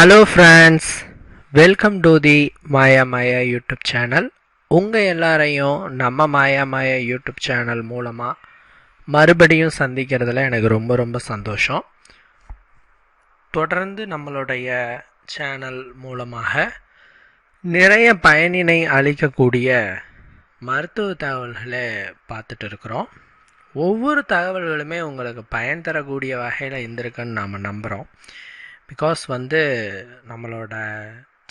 Hello friends, welcome to the Maya Maya YouTube channel. உங்கள் எல்லாரையும் நம்ம மாயா மாயா யூடியூப் சேனல் மூலமாக மறுபடியும் சந்திக்கிறதுல எனக்கு ரொம்ப ரொம்ப சந்தோஷம். தொடர்ந்து நம்மளுடைய சேனல் மூலமாக நிறைய பயனினை அளிக்கக்கூடிய மருத்துவ தகவல்களை பார்த்துட்டு இருக்கிறோம். ஒவ்வொரு தகவல்களுமே உங்களுக்கு பயன் தரக்கூடிய வகையில் இருந்திருக்குன்னு நாம் நம்புகிறோம். பிகாஸ் நம்மளோட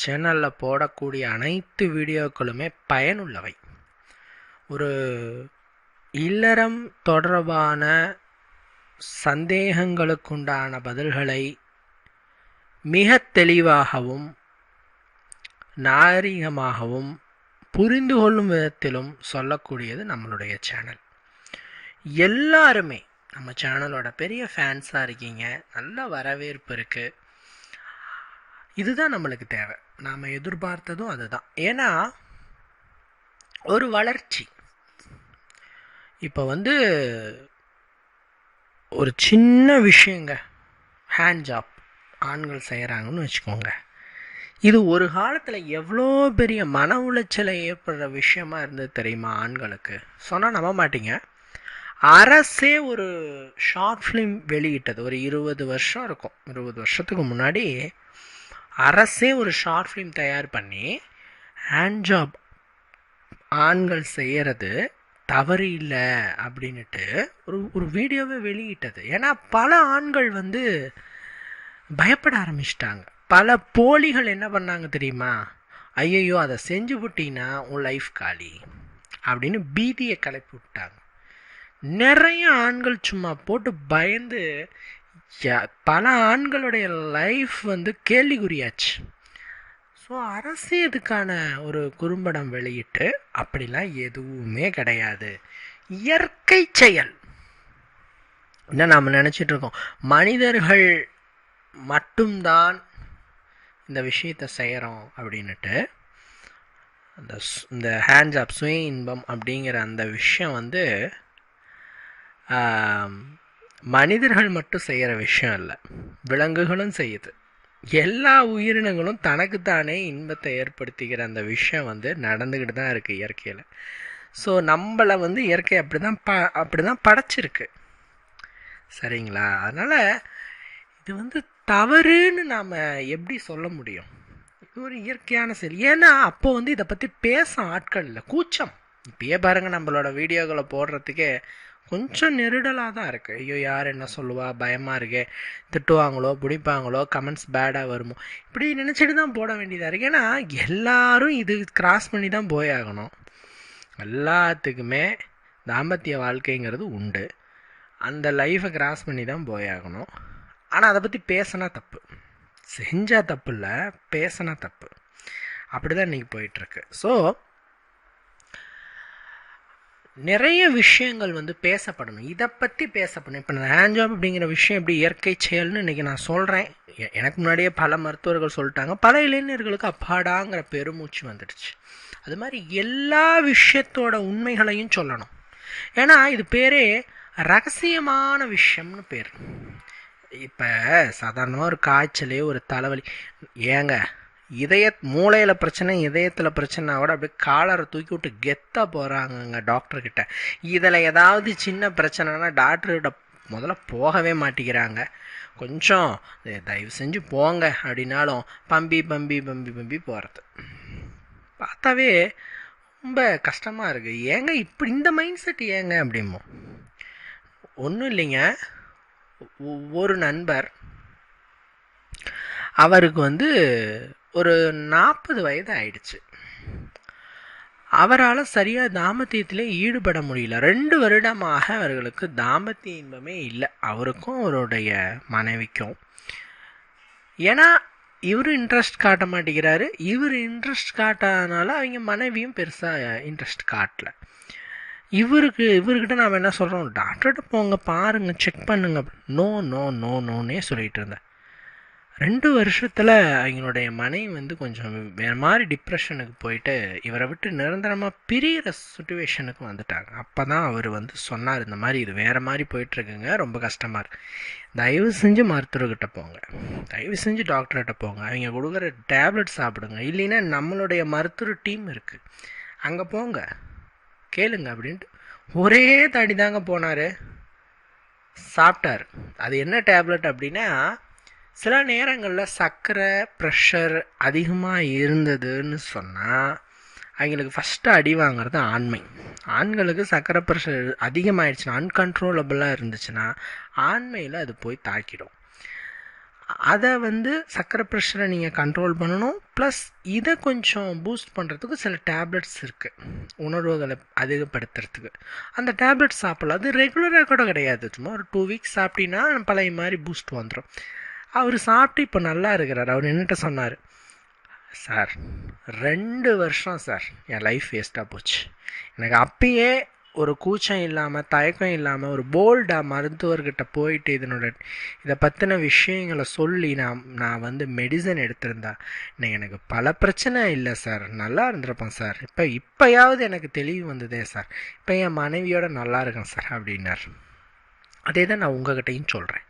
சேனலில் போடக்கூடிய அனைத்து வீடியோக்களுமே பயனுள்ளவை. ஒரு இல்லறம் தொடர்பான சந்தேகங்களுக்குண்டான பதில்களை மிக தெளிவாகவும் நாகரிகமாகவும் புரிந்து கொள்ளும் விதத்திலும் சொல்லக்கூடியது நம்மளுடைய சேனல். எல்லாருமே நம்ம சேனலோட பெரிய ஃபேன்ஸாக இருக்கீங்க. நல்ல வரவேற்பு இருக்குது. இதுதான் நம்மளுக்கு தேவை. நாம் எதிர்பார்த்ததும் அதுதான். ஏன்னா ஒரு வளர்ச்சி இப்போ ஒரு சின்ன விஷயங்க, ஹேண்ட் ஜாப் ஆண்கள் செய்கிறாங்கன்னு வச்சுக்கோங்க. இது ஒரு காலத்தில் எவ்வளோ பெரிய மன உளைச்சலை ஏற்படுற விஷயமா இருந்தது தெரியுமா? ஆண்களுக்கு சொன்னால் நம்ப மாட்டீங்க. அரசே ஒரு ஷார்ட் ஃபிலிம் வெளியிட்டது. ஒரு 20 வருஷம் இருக்கும். 20 வருஷத்துக்கு முன்னாடி அரசே ஒரு ஷார்ட் ஃபிலிம் தயார் பண்ணி ஹேண்ட் ஜாப் ஆண்கள் செய்கிறது தவறு இல்லை அப்படின்ட்டு ஒரு வீடியோவை வெளியிட்டது. ஏன்னா பல ஆண்கள் பயப்பட ஆரம்பிச்சிட்டாங்க. பல போலிகள் என்ன பண்ணாங்க தெரியுமா? ஐயையோ, அதை செஞ்சு விட்டீங்கன்னா உன் லைஃப் காலி அப்படின்னு பீதியை கிளப்பி விட்டாங்க. நிறைய ஆண்கள் சும்மா போட்டு பயந்து பல ஆண்களுடைய லைஃப் கேள்விக்குறியாச்சு. ஸோ அரசு இதுக்கான ஒரு குறும்படம் வெளியிட்டு அப்படிலாம் எதுவுமே கிடையாது, இயற்கை செயல். என்ன நாம் நினச்சிட்டு இருக்கோம், மனிதர்கள் மட்டும்தான் இந்த விஷயத்தை செய்கிறோம் அப்படின்ட்டு. இந்த ஹேண்ட் ஜாப், சுய இன்பம் அப்படிங்கிற அந்த விஷயம் மனிதர்கள் மட்டும் செய்கிற விஷயம் இல்லை, விலங்குகளும் செய்யுது. எல்லா உயிரினங்களும் தனக்குத்தானே இன்பத்தை ஏற்படுத்திக்கிற அந்த விஷயம் நடந்துக்கிட்டு தான் இருக்குது இயற்கையில். ஸோ நம்மளை இயற்கை அப்படி தான் படைச்சிருக்கு. சரிங்களா? அதனால் இது தவறுன்னு நாம் எப்படி சொல்ல முடியும்? இது ஒரு இயற்கையான செயல். ஏன்னா அப்போ இதை பற்றி பேச ஆட்கள் இல்லை, கூச்சம். இப்பயே பாருங்கள், நம்மளோட வீடியோக்களை போடுறதுக்கே கொஞ்சம் நெருடலாக தான் இருக்குது. ஐயோ, யார் என்ன சொல்லுவா, பயமாக இருக்கே, திட்டுவாங்களோ, பிடிப்பாங்களோ, கமெண்ட்ஸ் பேடாக வருமோ, இப்படி நினச்சிட்டு தான் போட வேண்டியதாக இருக்குது. ஏன்னா எல்லாரும் இது கிராஸ் பண்ணி தான் போயாகணும். எல்லாத்துக்குமே தாம்பத்திய வாழ்க்கைங்கிறது உண்டு. அந்த லைஃப்பை கிராஸ் பண்ணி தான் போயாகணும். ஆனால் அதை பற்றி பேசினா தப்பு, செஞ்சால் தப்பு இல்லை, பேசினா தப்பு. அப்படி தான் இன்றைக்கி போயிட்டுருக்கு. ஸோ நிறைய விஷயங்கள் பேசப்படணும், இதை பற்றி பேசப்படணும். இப்போ நான் ஹேண்ட் ஜாப் அப்படிங்கிற விஷயம் எப்படி இயற்கை செயல்னு இன்றைக்கி நான் சொல்கிறேன். எனக்கு முன்னாடியே பல மருத்துவர்கள் சொல்லிட்டாங்க. பல இளைஞர்களுக்கு அப்பாடாங்கிற பெருமூச்சு வந்துடுச்சு. அது மாதிரி எல்லா விஷயத்தோட உண்மைகளையும் சொல்லணும். ஏன்னா இது பேரே ரகசியமான விஷயம்னு பேர். இப்போ சாதாரணமாக ஒரு காய்ச்சல், ஒரு தலைவலி, ஏங்க மூளையில் பிரச்சனை, இதயத்தில் பிரச்சனை கூட அப்படியே காலரை தூக்கி விட்டு கெத்தாக போகிறாங்கங்க டாக்டர்கிட்ட. இதில் ஏதாவது சின்ன பிரச்சனைனா டாக்டர்கிட்ட முதல்ல போகவே மாட்டேங்கிறாங்க. கொஞ்சம் தயவு செஞ்சு போங்க அப்படின்னாலும் பம்பி பம்பி பம்பி பம்பி போகிறது பார்த்தாவே ரொம்ப கஷ்டமாக இருக்குது. ஏங்க இப்படி இந்த மைண்ட் செட் ஏங்க அப்படிமோ? ஒன்றும் இல்லைங்க. ஒரு நண்பர், அவருக்கு ஒரு 40 வயது ஆயிடுச்சு. அவரால் சரியாக தாம்பத்தியத்திலே ஈடுபட முடியல. 2 வருடமாக அவர்களுக்கு தாம்பத்திய இன்பமே இல்லை, அவருக்கும் அவருடைய மனைவிக்கும். ஏன்னா இவர் இன்ட்ரெஸ்ட் காட்ட மாட்டேங்கிறாரு. இவர் இன்ட்ரெஸ்ட் காட்டாதனால அவங்க மனைவியும் பெருசாக இன்ட்ரெஸ்ட் காட்டல. இவர்கிட்ட நாம் என்ன சொல்கிறோம், டாக்டர்கிட்ட போங்க, பாருங்கள், செக் பண்ணுங்க. நோ நோ நோ நோன்னே சொல்லிகிட்டு இருந்தேன். 2 வருஷத்தில் அவங்களுடைய மனைவி கொஞ்சம் வேறு மாதிரி டிப்ரெஷனுக்கு போயிட்டு இவரை விட்டு நிரந்தரமாக பிரிகிற சுச்சுவேஷனுக்கு வந்துட்டாங்க. அப்போ தான் அவர் சொன்னார், இந்த மாதிரி இது வேறு மாதிரி போயிட்டுருக்குங்க, ரொம்ப கஷ்டமாக இருக்கு, தயவு செஞ்சு மருத்துவர்கிட்ட போங்க, தயவு செஞ்சு டாக்டர்கிட்ட போங்க, அவங்க கொடுக்குற டேப்லெட் சாப்பிடுங்க, இல்லைன்னா நம்மளுடைய மருத்துவர் டீம் இருக்குது அங்கே போங்க கேளுங்க அப்படின்ட்டு ஒரே தடி தாங்க போனார், சாப்பிட்டார். அது என்ன டேப்லெட் அப்படின்னா, சில நேரங்களில் சர்க்கரை ப்ரெஷர் அதிகமாக இருந்ததுன்னு சொன்னால் அவங்களுக்கு ஃபஸ்ட்டு அடி வாங்கிறது ஆண்மை. ஆண்களுக்கு சர்க்கரை ப்ரெஷர் அதிகமாகிடுச்சுன்னா, அன்கண்ட்ரோலபிளாக இருந்துச்சுன்னா ஆண்மையில் அது போய் தாக்கிடும். அதை சர்க்கரை ப்ரெஷரை நீங்கள் கண்ட்ரோல் பண்ணணும். ப்ளஸ் இதை கொஞ்சம் பூஸ்ட் பண்ணுறதுக்கு சில டேப்லெட்ஸ் இருக்குது, உணர்வுகளை அதிகப்படுத்துறதுக்கு. அந்த டேப்லெட் சாப்பிடலாம். அது ரெகுலராக கூட கிடையாது, சும்மா ஒரு 2 வீக்ஸ் சாப்பிட்டீங்கன்னா பழைய மாதிரி பூஸ்ட் வந்துடும். அவர் சாப்பிட்டு இப்போ நல்லா இருக்கிறார். அவர் என்னட்ட சொன்னார், சார் 2 வருஷம் சார் என் லைஃப் வேஸ்ட்டாக போச்சு. எனக்கு அப்பயே ஒரு கூச்சம் இல்லாமல் தயக்கம் இல்லாமல் ஒரு போல்டாக மருத்துவர்கிட்ட போயிட்டு இதை பற்றின விஷயங்களை சொல்லி நான் மெடிசன் எடுத்திருந்தா இன்னைக்கு எனக்கு பல பிரச்சனை இல்லை சார், நல்லா இருந்திருப்பேன் சார். இப்போயாவது எனக்கு தெளிவு வந்ததே சார், இப்போ என் மனைவியோட நல்லா இருக்கேன் சார் அப்படின்னார். அதே தான் நான் உங்ககிட்டையும் சொல்கிறேன்.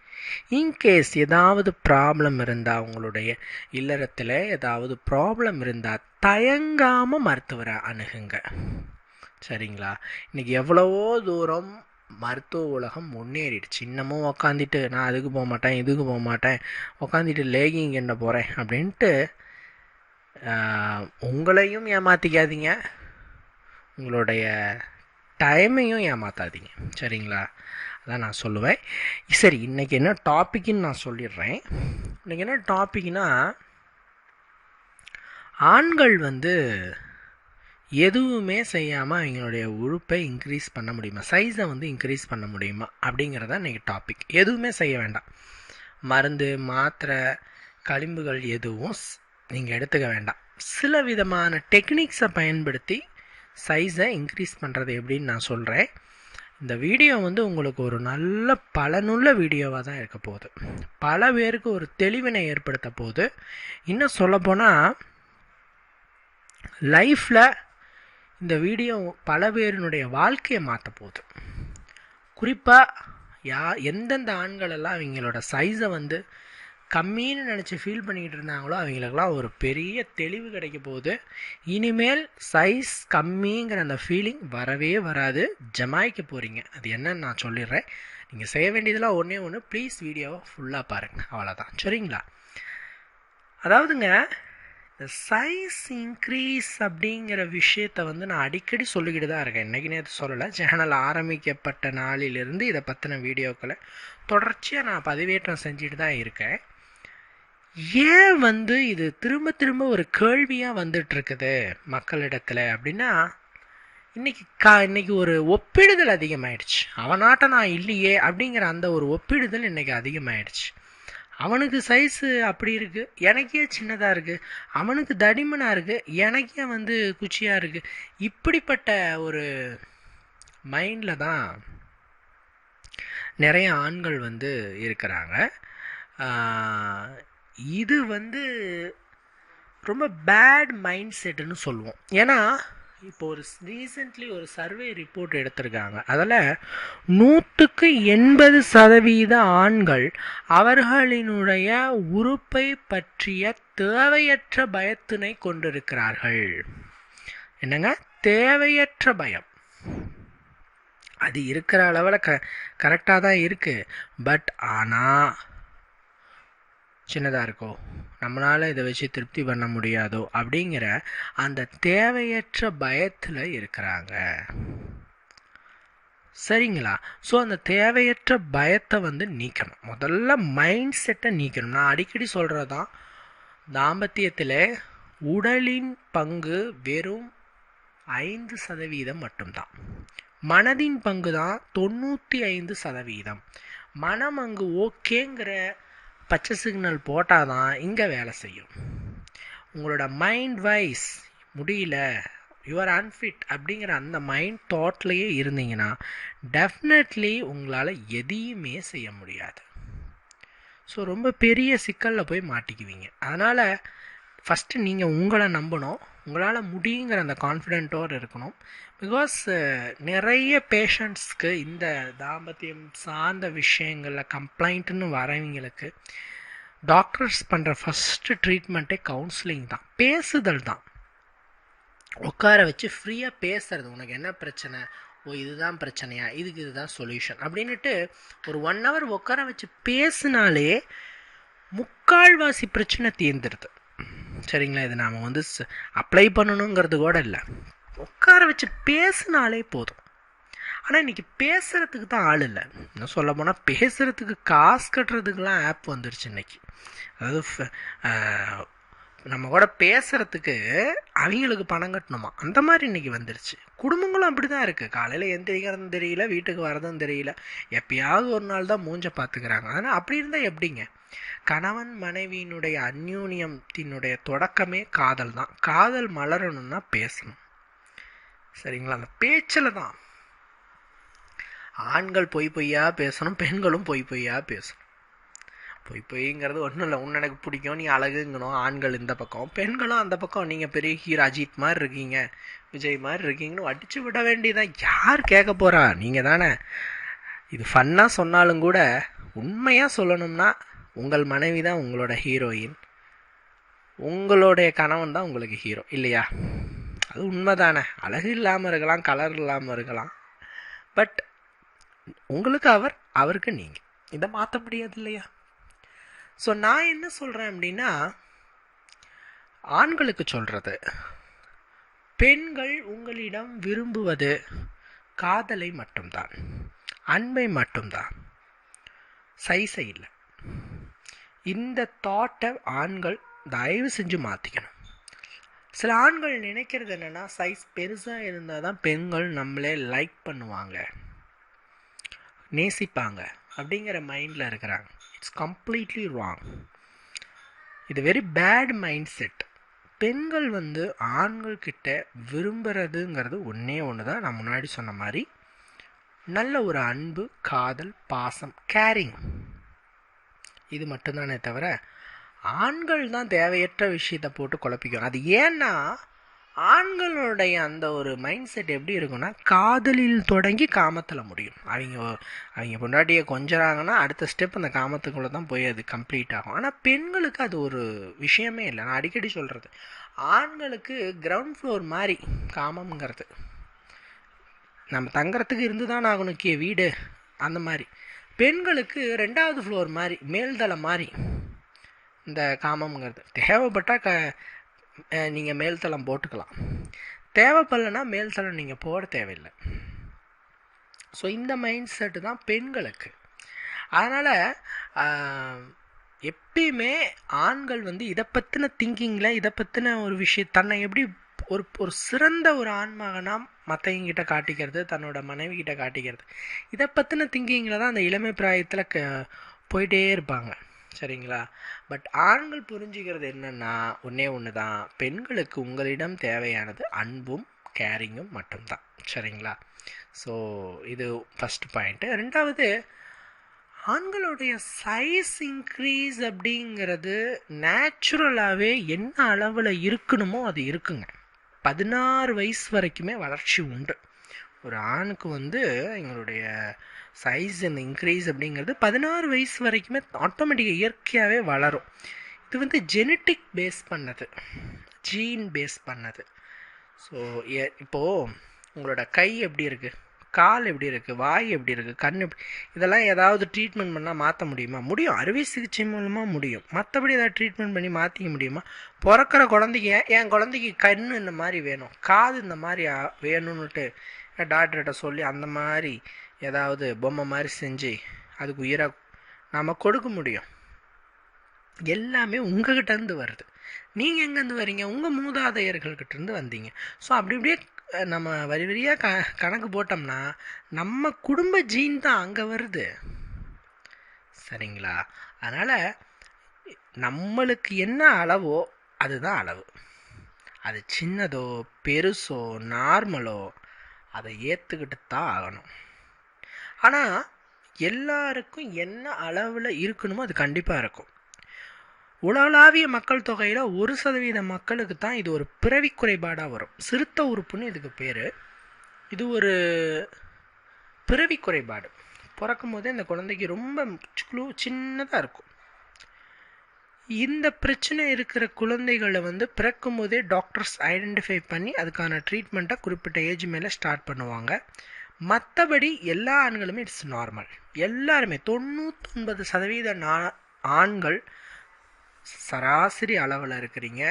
இன்கேஸ் ஏதாவது ப்ராப்ளம் இருந்தால், உங்களுடைய இல்லறத்தில் ஏதாவது ப்ராப்ளம் இருந்தால் தயங்காமல் மருத்துவரை அணுகுங்க, சரிங்களா? இன்றைக்கி எவ்வளவோ தூரம் மருத்துவ உலகம் முன்னேறிடுச்சு. இன்னமும் உக்காந்துட்டு நான் அதுக்கு போக மாட்டேன் இதுக்கு போக மாட்டேன், உக்காந்துட்டு லேகிங் என்ன போகிறேன் அப்படின்ட்டு உங்களையும் ஏமாற்றிக்காதீங்க, உங்களுடைய டைமையும் ஏமாற்றாதீங்க, சரிங்களா? அதான் நான் சொல்லுவேன். சரி, இன்றைக்கி என்ன டாப்பிக்குன்னு நான் சொல்லிடுறேன். இன்றைக்கி என்ன டாப்பிக்னா, ஆண்கள் எதுவுமே செய்யாமல் அவங்களுடைய உறுப்பை இன்க்ரீஸ் பண்ண முடியுமா, சைஸை இன்க்ரீஸ் பண்ண முடியுமா அப்படிங்கிறத இன்றைக்கி டாபிக். எதுவுமே செய்ய வேண்டாம், மருந்து மாத்திரை களிம்புகள் எதுவும் நீங்கள் எடுத்துக்க வேண்டாம். சில விதமான டெக்னிக்ஸை பயன்படுத்தி சைஸை இன்க்ரீஸ் பண்ணுறது எப்படின்னு நான் சொல்கிறேன். இந்த வீடியோ உங்களுக்கு ஒரு நல்ல பலனுள்ள வீடியோவாக தான் இருக்க போகுது. பல பேருக்கு ஒரு தெளிவினை ஏற்படுத்த போகுது. இன்னும் சொல்லப்போனால் லைஃப்பில் இந்த வீடியோ பல பேரினுடைய வாழ்க்கையை மாற்ற போகுது. குறிப்பாக எந்தெந்த ஆண்களெல்லாம் அவங்களோட சைஸை கம்மின்னு நினச்சி ஃபீல் பண்ணிக்கிட்டு இருந்தாங்களோ அவங்களுக்கெல்லாம் ஒரு பெரிய தெளிவு கிடைக்க போகுது. இனிமேல் சைஸ் கம்மிங்கிற அந்த ஃபீலிங் வரவே வராது, ஜமாய்க்க போகிறீங்க. அது என்னன்னு நான் சொல்லிடுறேன். நீங்கள் செய்ய வேண்டியதெல்லாம் ஒன்று, ப்ளீஸ் வீடியோவை ஃபுல்லாக பாருங்கள், அவ்வளோதான், சரிங்களா? அதாவதுங்க, இந்த சைஸ் இன்க்ரீஸ் அப்படிங்கிற விஷயத்தை நான் அடிக்கடி சொல்லிக்கிட்டு தான் இருக்கேன். இன்றைக்கி நேற்று சொல்லலை, சேனல் ஆரம்பிக்கப்பட்ட நாளிலிருந்து இதை பற்றின வீடியோக்களை தொடர்ச்சியாக நான் பதிவேற்றம் செஞ்சுட்டு தான் இருக்கேன். ஏன் இது திரும்ப திரும்ப ஒரு கேள்வியாக வந்துட்டுருக்குது மக்களிடத்தில் அப்படின்னா, இன்னைக்கு ஒரு ஒப்பிடுதல் அதிகமாயிடுச்சு. அவனாட்ட நான் இல்லையே அப்படிங்கிற அந்த ஒரு ஒப்பிடுதல் இன்றைக்கி அதிகமாயிடுச்சு. அவனுக்கு சைஸு அப்படி இருக்குது, எனக்கே சின்னதாக இருக்குது, அவனுக்கு தடிமனாக இருக்குது, எனக்கே குச்சியாக இருக்குது. இப்படிப்பட்ட ஒரு மைண்டில் தான் நிறைய ஆண்கள் இருக்கிறாங்க. இது ரொம்ப பேட் மைண்ட் செட்டுன்னு சொல்லுவோம். ஏன்னா இப்போ ரீசெண்ட்லி ஒரு சர்வே ரிப்போர்ட் எடுத்திருக்காங்க. அதில் 180% ஆண்கள் அவர்களினுடைய உறுப்பை பற்றிய தேவையற்ற பயத்தினை கொண்டிருக்கிறார்கள். என்னங்க, தேவையற்ற பயம். அது இருக்கிற அளவில் கரெக்டாக தான் இருக்குது. பட் ஆனால் சின்னதாக இருக்கோ, நம்மளால் இதை வச்சு திருப்தி பண்ண முடியாதோ அப்படிங்கிற அந்த தேவையற்ற பயத்தில் இருக்கிறாங்க, சரிங்களா? ஸோ அந்த தேவையற்ற பயத்தை நீக்கணும். முதல்ல மைண்ட் செட்டை நீக்கணும். நான் அடிக்கடி சொல்கிறதான், தாம்பத்தியத்தில் உடலின் பங்கு வெறும் 5% மட்டும்தான், மனதின் பங்கு தான் 95%. மனம் அங்கு ஓகேங்கிற பச்சை சிக்னல் போட்டால் தான் இங்கே வேலை செய்யும். உங்களோட மைண்ட் வைஸ் முடியல, யூஆர் அன்ஃபிட் அப்படிங்கிற அந்த மைண்ட் தாட்லேயே இருந்தீங்கன்னா டெஃபினெட்லி உங்களால் எதையுமே செய்ய முடியாது. ஸோ ரொம்ப பெரிய சிக்கலில் போய் மாட்டிக்குவீங்க. அதனால் ஃபஸ்ட்டு நீங்கள் உங்களை நம்பணும், உங்களால் முடியுங்கிற அந்த கான்ஃபிடென்ட்டோடு இருக்கணும். பிகாஸ் நிறைய பேஷண்ட்ஸ்க்கு இந்த தாம்பத்தியம் சார்ந்த விஷயங்களில் கம்ப்ளைண்ட்டுன்னு வரவங்களுக்கு டாக்டர்ஸ் பண்ணுற ஃபஸ்ட்டு ட்ரீட்மெண்ட்டே கவுன்சிலிங் தான், பேசுதல் தான். உட்கார வச்சு ஃப்ரீயாக பேசுறது, உனக்கு என்ன பிரச்சனை, ஓ இதுதான் பிரச்சனையா, இதுக்கு இதுதான் சொல்யூஷன் அப்படின்ட்டு ஒரு 1 hour உட்கார வச்சு பேசினாலே முக்கால்வாசி பிரச்சனை தீர்ந்துடுது. சரிங்களா? இது நாம் வந்து அப்ளை பண்ணணுங்கிறது கூட இல்லை, உட்கார வச்சு பேசினாலே போதும். ஆனால் இன்றைக்கி பேசுகிறதுக்கு தான் ஆள் இல்லை. இன்னும் சொல்ல போனால் பேசுகிறதுக்கு காசு கட்டுறதுக்கெலாம் ஆப் வந்துருச்சு இன்றைக்கி. அதாவது நம்ம கூட பேசுகிறதுக்கு அவங்களுக்கு பணம் கட்டணுமா, அந்த மாதிரி இன்றைக்கி வந்துருச்சு. குடும்பங்களும் அப்படி தான் இருக்குது. காலையில் எந்திரிக்கிறதும் தெரியல, வீட்டுக்கு வரதும் தெரியல, எப்பயாவது ஒரு நாள் தான் மூஞ்சை பார்த்துக்கிறாங்க. ஆனால் அப்படி இருந்தால் எப்படிங்க? கணவன் மனைவியினுடைய அந்யூன்யத்தினுடைய தொடக்கமே காதல் தான். காதல் மலரணும்னா பேசணும். சரிங்களா? அந்த பேச்சில் தான். ஆண்கள் பொய்யா பேசணும், பெண்களும் பொய்யா பேசணும். பொய்ங்கிறது ஒன்றும் இல்லை, உன்னை எனக்கு பிடிக்கும், நீ அழகுங்கணும். ஆண்கள் இந்த பக்கம், பெண்களும் அந்த பக்கம், நீங்கள் பெரிய ஹீரோ அஜித் மாதிரி இருக்கீங்க, விஜய் மாதிரி இருக்கீங்கன்னு அடித்து விட வேண்டியதான். யார் கேட்க போகிறா? நீங்கள் தானே. இது ஃபன்னாக சொன்னாலும் கூட உண்மையாக சொல்லணும்னா உங்கள் மனைவி தான் உங்களோட ஹீரோயின், உங்களுடைய கணவன் தான் உங்களுக்கு ஹீரோ, இல்லையா? அது உண்மை தானே. அழகு இல்லாமல் இருக்கலாம், கலர் இல்லாமல் இருக்கலாம், பட் உங்களுக்கு அவர், அவருக்கு நீங்கள். இதை மாற்ற முடியாது இல்லையா? ஸோ நான் என்ன சொல்கிறேன் அப்படின்னா, ஆண்களுக்கு சொல்கிறது, பெண்கள் உங்களிடம் விரும்புவது காதலை மட்டும்தான், அன்பை மட்டும்தான், சைஸை இல்லை. இந்த தாட்டை ஆண்கள் தயவு செஞ்சு மாற்றிக்கணும். சில ஆண்கள் நினைக்கிறது என்னென்னா, சைஸ் பெருசாக இருந்தால் தான் பெண்கள் நம்மளே லைக் பண்ணுவாங்க, நேசிப்பாங்க அப்படிங்கிற மைண்டில் இருக்கிறாங்க. It's completely wrong. இது வெரி பேட் மைண்ட் செட். பெண்கள் வந்து ஆண்கள்கிட்ட விரும்புகிறதுங்கிறது ஒன்றே ஒன்று தான். நான் முன்னாடி சொன்ன மாதிரி நல்ல ஒரு அன்பு, காதல், பாசம், கேரிங், இது மட்டும்தானே தவிர ஆண்கள் தான் தேவையற்ற விஷயத்தை போட்டு குழப்பிக்கும். அது ஏன்னா ஆண்களுடைய அந்த ஒரு மைண்ட் செட் எப்படி இருக்குன்னா, காதலில் தொடங்கி காமத்தில் முடியும். அவங்க பொண்டாட்டியை கொஞ்சறாங்கன்னா அடுத்த ஸ்டெப் அந்த காமத்துக்குள்ளே தான் போய் அது கம்ப்ளீட் ஆகும். ஆனால் பெண்களுக்கு அது ஒரு விஷயமே இல்லை. நான் அடிக்கடி சொல்கிறது, ஆண்களுக்கு கிரவுண்ட் ஃப்ளோர் மாதிரி காமங்கிறது. நம்ம தங்குறதுக்கு இருந்து தான் ஆகணும் வீடு, அந்த மாதிரி. பெண்களுக்கு 2வது ஃப்ளோர் மாதிரி, மேல்தளம் மாதிரி இந்த காமங்கிறது. தேவைப்பட்டால் நீங்கள் மேல்தளம் போட்டுக்கலாம், தேவைப்படலைன்னா மேல்தளம் நீங்கள் போட தேவையில்லை. ஸோ இந்த மைண்ட் செட்டு தான் பெண்களுக்கு. அதனால் எப்பயுமே ஆண்கள் வந்து இதை பற்றின திங்கிங்கில், இதை பற்றின ஒரு விஷயம், தன்னை எப்படி ஒரு சிறந்த ஒரு ஆண்மகனா மற்றவங்கிட்ட காட்டிக்கிறது, தன்னோட மனைவி கிட்ட காட்டிக்கிறது, இதை பற்றின திங்கிங்கில் தான் அந்த இளமை பிராயத்தில் போயிட்டே இருப்பாங்க. சரிங்களா? பட் ஆண்கள் புரிஞ்சுக்கிறது என்னென்னா ஒன்றே ஒன்று தான், பெண்களுக்கு உங்களிடம் தேவையானது அன்பும் கேரிங்கும் மட்டும்தான். சரிங்களா? ஸோ இது ஃபஸ்ட்டு பாயிண்ட்டு. 2வது, ஆண்களுடைய சைஸ் இன்க்ரீஸ் அப்படிங்கிறது நேச்சுரலாகவே என்ன அளவில் இருக்கணுமோ அது இருக்குங்க. 16 வயசு வரைக்குமே வளர்ச்சி உண்டு. ஒரு ஆணுக்கு வந்து எங்களுடைய சைஸ் இந்த இன்க்ரீஸ் அப்படிங்கிறது 16 வயசு வரைக்குமே ஆட்டோமேட்டிக்காக இயற்கையாகவே வளரும். இது வந்து ஜெனட்டிக் பேஸ் பண்ணது, ஜீன் பேஸ் பண்ணது. ஸோ இப்போது உங்களோட கை எப்படி இருக்குது, கால் எப்படி இருக்குது, வாய் எப்படி இருக்குது, கண் எப்படி, இதெல்லாம் ஏதாவது ட்ரீட்மெண்ட் பண்ணால் மாற்ற முடியுமா? முடியும், அறுவை சிகிச்சை மூலமாக முடியும். மற்றபடி ஏதாவது ட்ரீட்மெண்ட் பண்ணி மாற்றிக்க முடியுமா? பிறக்கிற குழந்தைக்கு என் குழந்தைக்கு கண் இந்த மாதிரி வேணும், காது இந்த மாதிரி வேணும்னுட்டு டாக்டர்கிட்ட சொல்லி அந்த மாதிரி ஏதாவது பொம்மை மாதிரி செஞ்சு அதுக்கு உயிராக நாம் கொடுக்க முடியும்? எல்லாமே உங்ககிட்டேருந்து வருது. நீங்கள் எங்கேருந்து வரீங்க? உங்கள் மூதாதையர்கள்கிட்டேருந்து வந்தீங்க. ஸோ அப்படி இப்படியே நம்ம வரி வரியாக கணக்கு போட்டோம்னா நம்ம குடும்ப ஜீன் தான் அங்கே வருது. சரிங்களா? அதனால் நம்மளுக்கு என்ன அளவோ அதுதான் அளவு. அது சின்னதோ பெருசோ நார்மலோ அதை ஏற்றுக்கிட்டு தான் ஆகணும். ஆனால் எல்லாருக்கும் என்ன அளவில் இருக்கணுமோ அது கண்டிப்பாக இருக்கும். உலகளாவிய மக்கள் தொகையில் 1% மக்களுக்கு தான் இது ஒரு பிறவி குறைபாடாக வரும். சிறுத்த உறுப்புன்னு இதுக்கு பேர். இது ஒரு பிறவி குறைபாடு. பிறக்கும் போதே இந்த குழந்தைக்கு ரொம்ப சின்னதாக இருக்கும். இந்த பிரச்சனை இருக்கிற குழந்தைகளை பிறக்கும் போதே டாக்டர்ஸ் ஐடென்டிஃபை பண்ணி அதுக்கான ட்ரீட்மெண்ட்டை குறிப்பிட்ட ஏஜ் மேலே ஸ்டார்ட் பண்ணுவாங்க. மற்றபடி எல்லா ஆண்களுமே இட்ஸ் நார்மல். எல்லாருமே 99% ஆண்கள் சராசரி அளவில் இருக்கிறீங்க,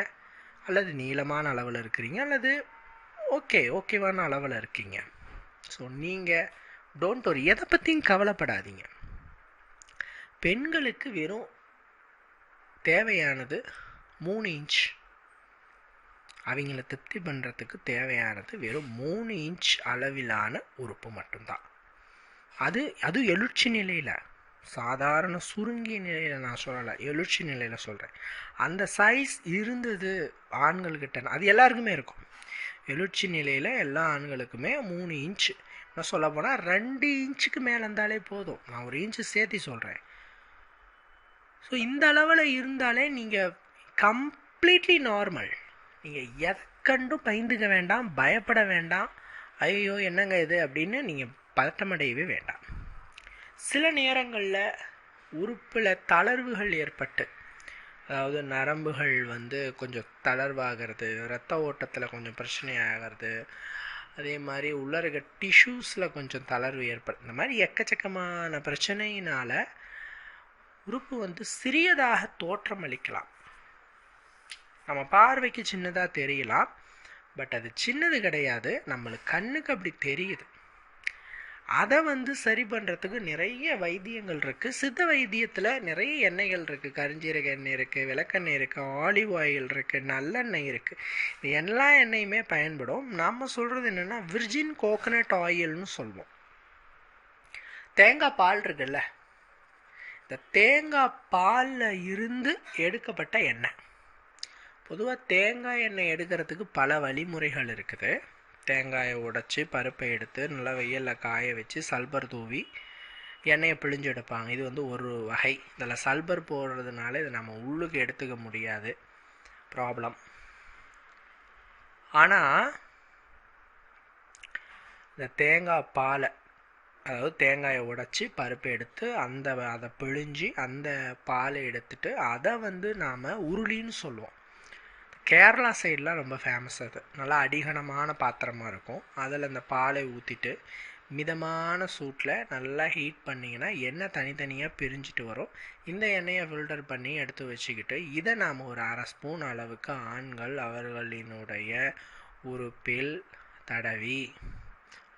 அல்லது நீளமான அளவில் இருக்கிறீங்க, அல்லது ஓகேவான அளவில் இருக்கீங்க. ஸோ நீங்கள் டோன்ட் வரி, எதை பற்றியும் கவலைப்படாதீங்க. பெண்களுக்கு வெறும் தேவையானது 3 இன்ச். அவங்கள திருப்தி பண்ணுறதுக்கு தேவையானது வெறும் 3 இன்ச் அளவிலான உறுப்பு மட்டும்தான். அது எழுச்சி நிலையில், சாதாரண சுருங்கிய நிலையில் நான் சொல்லலை, எழுச்சி நிலையில் சொல்கிறேன். அந்த சைஸ் இருந்தது ஆண்கள்கிட்ட, அது எல்லாருக்குமே இருக்கும். எழுச்சி நிலையில் எல்லா ஆண்களுக்குமே 3 இன்ச்சு, நான் சொல்ல போனால் 2 இன்ச்சுக்கு மேலே இருந்தாலே போதும். நான் 1 இன்ச்சு சேர்த்து சொல்கிறேன். ஸோ இந்த அளவில் இருந்தாலே நீங்கள் கம்ப்ளீட்லி நார்மல். நீங்கள் எதை கண்டும் பயந்துக்க வேண்டாம், பயப்பட வேண்டாம். ஐயோ என்னங்க இது அப்படின்னு நீங்கள் பதட்டமடையவே வேண்டாம். சில நேரங்களில் உறுப்பில் தளர்வுகள் ஏற்பட்டு, அதாவது நரம்புகள் கொஞ்சம் தளர்வாகிறது, இரத்த ஓட்டத்தில் கொஞ்சம் பிரச்சனை ஆகிறது, அதே மாதிரி உள்ள இருக்க டிஷ்யூஸில் கொஞ்சம் தளர்வு ஏற்படும். இந்த மாதிரி எக்கச்சக்கமான பிரச்சனையினால் உறுப்பு சிறியதாக தோற்றம் அளிக்கலாம். நம்ம பார்வைக்கு சின்னதாக தெரியலாம், பட் அது சின்னது கிடையாது, நம்மளுக்கு கண்ணுக்கு அப்படி தெரியுது. அதை சரி பண்ணுறதுக்கு நிறைய வைத்தியங்கள் இருக்குது. சித்த வைத்தியத்தில் நிறைய எண்ணெய்கள் இருக்குது. கரிஞ்சீரக எண்ணெய் இருக்குது, விளக்கெண்ணெய் இருக்குது, ஆலிவ் ஆயில் இருக்குது, நல்லெண்ணெய் இருக்குது. இது எல்லா எண்ணெயுமே பயன்படும். நம்ம சொல்கிறது என்னென்னா விர்ஜின் கோகனட் ஆயில்னு சொல்லுவோம். தேங்காய் பால் இருக்குல்ல, இந்த தேங்காய் பாலில் இருந்து எடுக்கப்பட்ட எண்ணெய். பொதுவாக தேங்காய் எண்ணெய் எடுக்கிறதுக்கு பல வழிமுறைகள் இருக்குது. தேங்காயை உடைச்சி பருப்பை எடுத்து நல்லா வெயிலில் காய வச்சு சல்பர் தூவி எண்ணெயை பிழிஞ்சு எடுப்பாங்க. இது ஒரு வகை. இதில் சல்பர் போடுறதுனால இதை நம்ம உள்ளுக்கு எடுத்துக்க முடியாது, ப்ராப்ளம். ஆனால் இந்த தேங்காய் பாலை, அதாவது தேங்காயை உடைச்சி பருப்பை எடுத்து அதை பிழிஞ்சி அந்த பாலை எடுத்துட்டு அதை நாம் உருளின்னு சொல்லுவோம். கேரளா சைடெலாம் ரொம்ப ஃபேமஸ். அது நல்லா அடிகனமான பாத்திரமாக இருக்கும். அதில் இந்த பாலை ஊற்றிட்டு மிதமான சூட்டில் நல்லா ஹீட் பண்ணிங்கன்னா எண்ணெய் தனித்தனியாக பிரிஞ்சிட்டு வரும். இந்த எண்ணெயை ஃபில்டர் பண்ணி எடுத்து வச்சுக்கிட்டு இதை நாம் ஒரு 1/2 ஸ்பூன் அளவுக்கு ஆண்கள் அவர்களினுடைய உறுப்பில் தடவி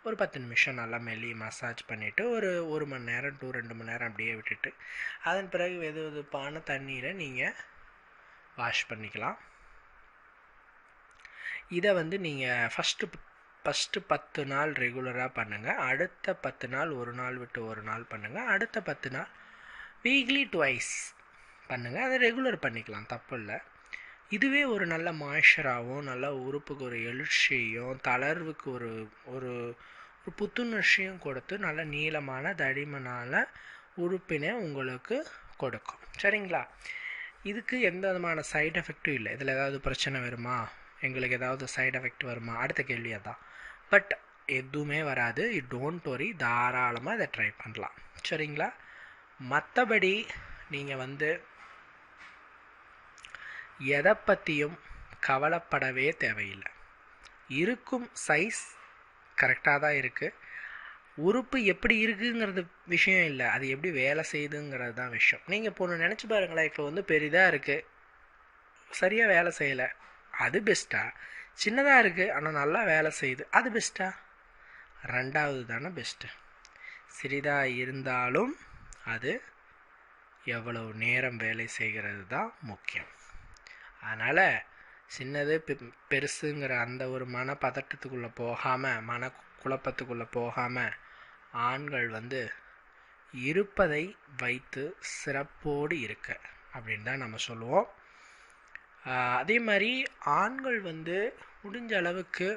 ஒரு 10 நிமிஷம் நல்லா மெல்லி மசாஜ் பண்ணிவிட்டு ஒரு மணி நேரம் to 2 மணி நேரம் அப்படியே விட்டுட்டு அதன் பிறகு வெதுவெதுப்பான தண்ணீரை நீங்கள் வாஷ் பண்ணிக்கலாம். இதை நீங்கள் ஃபஸ்ட்டு 10 நாள் ரெகுலராக பண்ணுங்கள். அடுத்த 10 நாள் ஒரு நாள் விட்டு ஒரு நாள் பண்ணுங்கள். அடுத்த 10 நாள் வீக்லி 2 பண்ணுங்கள். அதை ரெகுலர் பண்ணிக்கலாம், தப்பு இல்லை. இதுவே ஒரு நல்ல மாய்ஸ்சராகவும் நல்ல உறுப்புக்கு ஒரு எழுச்சியும் தளர்வுக்கு ஒரு ஒரு புத்துணர்ச்சியும் கொடுத்து நல்ல நீளமான தடிமனான உறுப்பினை உங்களுக்கு கொடுக்கும். சரிங்களா? இதுக்கு எந்த விதமான சைடு எஃபெக்டும் இல்லை. இதில் ஏதாவது பிரச்சனை வருமா, எங்களுக்கு ஏதாவது சைடு எஃபெக்ட் வருமா, அடுத்த கேள்வி அதான். பட் எதுவுமே வராது. யூ டோன்ட் வரி, தாராளமாக இதை ட்ரை பண்ணலாம். சரிங்களா? மற்றபடி நீங்கள் எதை பற்றியும் கவலைப்படவே தேவையில்லை. இருக்கும் சைஸ் கரெக்டாக தான் இருக்குது. உறுப்பு எப்படி இருக்குங்கிறது விஷயம் இல்லை, அது எப்படி வேலை செய்யுதுங்கிறது தான் விஷயம். நீங்கள் இப்போ ஒன்று நினச்சி பாருங்களேன், இப்போ பெரிதாக இருக்குது, சரியாக வேலை செய்யலை, அது பெஸ்ட்டா? சின்னதாக இருக்குது ஆனால் நல்லா வேலை செய்யுது, அது பெஸ்ட்டா? ரெண்டாவது தானே பெஸ்ட்டு. சிறிதாக இருந்தாலும் அது எவ்வளவு நேரம் வேலை செய்கிறது தான் முக்கியம். அதனால் சின்னது பெருசுங்கிற அந்த ஒரு மனப்பதட்டத்துக்குள்ளே போகாமல், மன குழப்பத்துக்குள்ளே போகாமல் ஆண்கள் இருப்பதை வைத்து சிறப்போடு இருக்க அப்படின்னு தான் நம்ம சொல்லுவோம். அதே மாதிரி ஆண்கள் முடிஞ்ச அளவுக்கு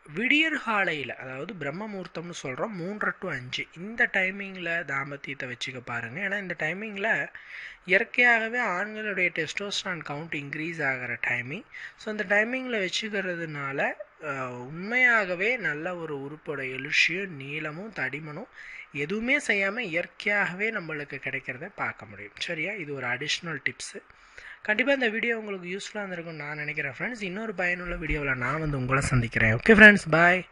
விடியற் காலையில், அதாவது பிரம்ம முகூர்த்தம்னு சொல்கிறோம், 3 to 5 இந்த டைமிங்கில் தாம்பத்தியத்தை வச்சுக்க பாருங்கள். ஏன்னா இந்த டைமிங்கில் இயற்கையாகவே ஆண்களுடைய டெஸ்டோஸ்டரான் கவுண்ட் இன்க்ரீஸ் ஆகிற டைமிங். ஸோ இந்த டைமிங்கில் வச்சுக்கிறதுனால உண்மையாகவே நல்ல ஒரு உறுப்போட எழுச்சியும் நீளமும் தடிமனும் எதுவுமே செய்யாமல் இயற்கையாகவே நம்மளுக்கு கிடைக்கிறத பார்க்க முடியும். சரியா? இது ஒரு அடிஷ்னல் டிப்ஸு. கண்டிப்பாக இந்த வீடியோ உங்களுக்கு யூஸ்ஃபுல்லாக இருந்திருக்கும்னு நான் நினைக்கிறேன் ஃப்ரெண்ட்ஸ். இன்னொரு பயனுள்ள வீடியோவில் நான் உங்களை சந்திக்கிறேன். ஓகே ஃப்ரெண்ட்ஸ், பாய்.